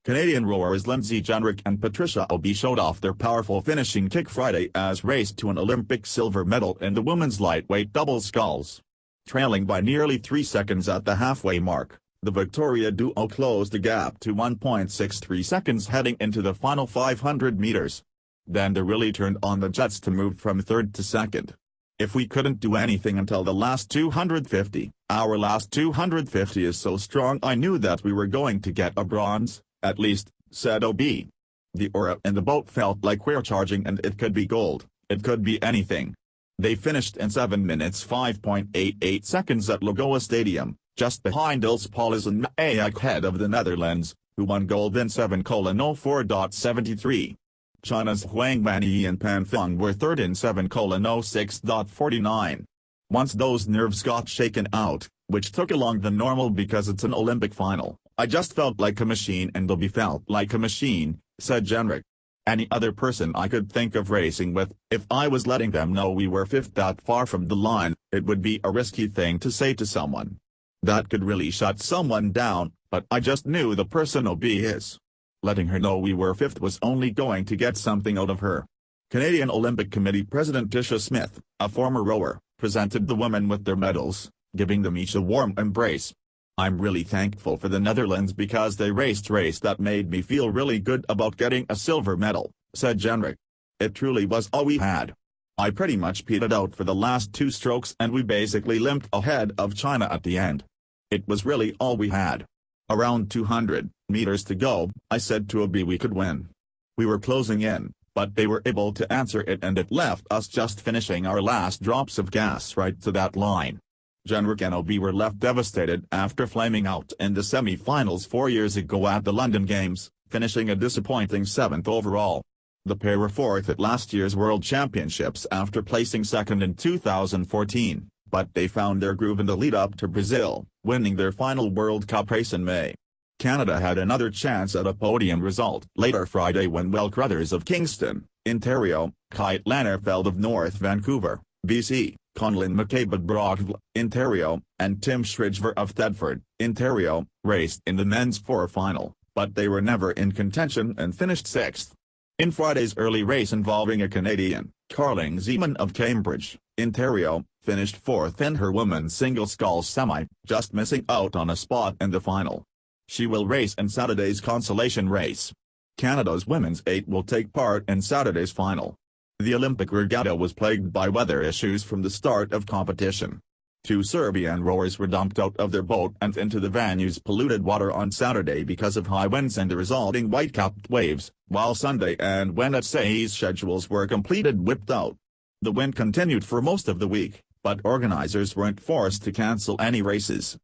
Canadian rowers Lindsay Jenrick and Patricia Obi showed off their powerful finishing kick Friday as raced to an Olympic silver medal in the women's lightweight double sculls. Trailing by nearly 3 seconds at the halfway mark, the Victoria duo closed the gap to 1.63 seconds heading into the final 500 meters. Then they really turned on the jets to move from third to second. If we couldn't do anything until the last 250, our last 250 is so strong I knew that we were going to get a bronze, at least, said Obi. The aura in the boat felt like we're charging and it could be gold, it could be anything. They finished in 7 minutes 5.88 seconds at Lagoa Stadium, just behind Ilse Paulus and Maayak head of the Netherlands, who won gold in 7:04.73. China's Huang Wanyi and Pan Feng were third in 7:06.49. Once those nerves got shaken out, which took along the normal because it's an Olympic final, I just felt like a machine and Obi felt like a machine, said Jenrick. Any other person I could think of racing with, if I was letting them know we were fifth that far from the line, it would be a risky thing to say to someone. That could really shut someone down, but I just knew the person Obi is. Letting her know we were fifth was only going to get something out of her. Canadian Olympic Committee President Tisha Smith, a former rower, presented the women with their medals, giving them each a warm embrace. I'm really thankful for the Netherlands because they raced a race that made me feel really good about getting a silver medal, said Jenrick. It truly was all we had. I pretty much petered out for the last 2 strokes and we basically limped ahead of China at the end. It was really all we had. Around 200 meters to go, I said to Obi we could win. We were closing in, but they were able to answer it and it left us just finishing our last drops of gas right to that line. Jenrick and Obi were left devastated after flaming out in the semi-finals 4 years ago at the London Games, finishing a disappointing 7th overall. The pair were 4th at last year's World Championships after placing 2nd in 2014, but they found their groove in the lead-up to Brazil, winning their final World Cup race in May. Canada had another chance at a podium result later Friday when Will Crothers of Kingston, Ontario, Kite Lannerfeld of North Vancouver, BC, Conlon McCabe of Brockville, Ontario, and Tim Schridger of Thetford, Ontario, raced in the men's 4 final, but they were never in contention and finished 6th. In Friday's early race involving a Canadian, Carling Zeeman of Cambridge, Ontario, finished 4th in her women's single sculls semi, just missing out on a spot in the final. She will race in Saturday's consolation race. Canada's women's 8 will take part in Saturday's final. The Olympic regatta was plagued by weather issues from the start of competition. 2 Serbian rowers were dumped out of their boat and into the venue's polluted water on Saturday because of high winds and the resulting white-capped waves, while Sunday and Wednesday's schedules were completed whipped out. The wind continued for most of the week, but organizers weren't forced to cancel any races.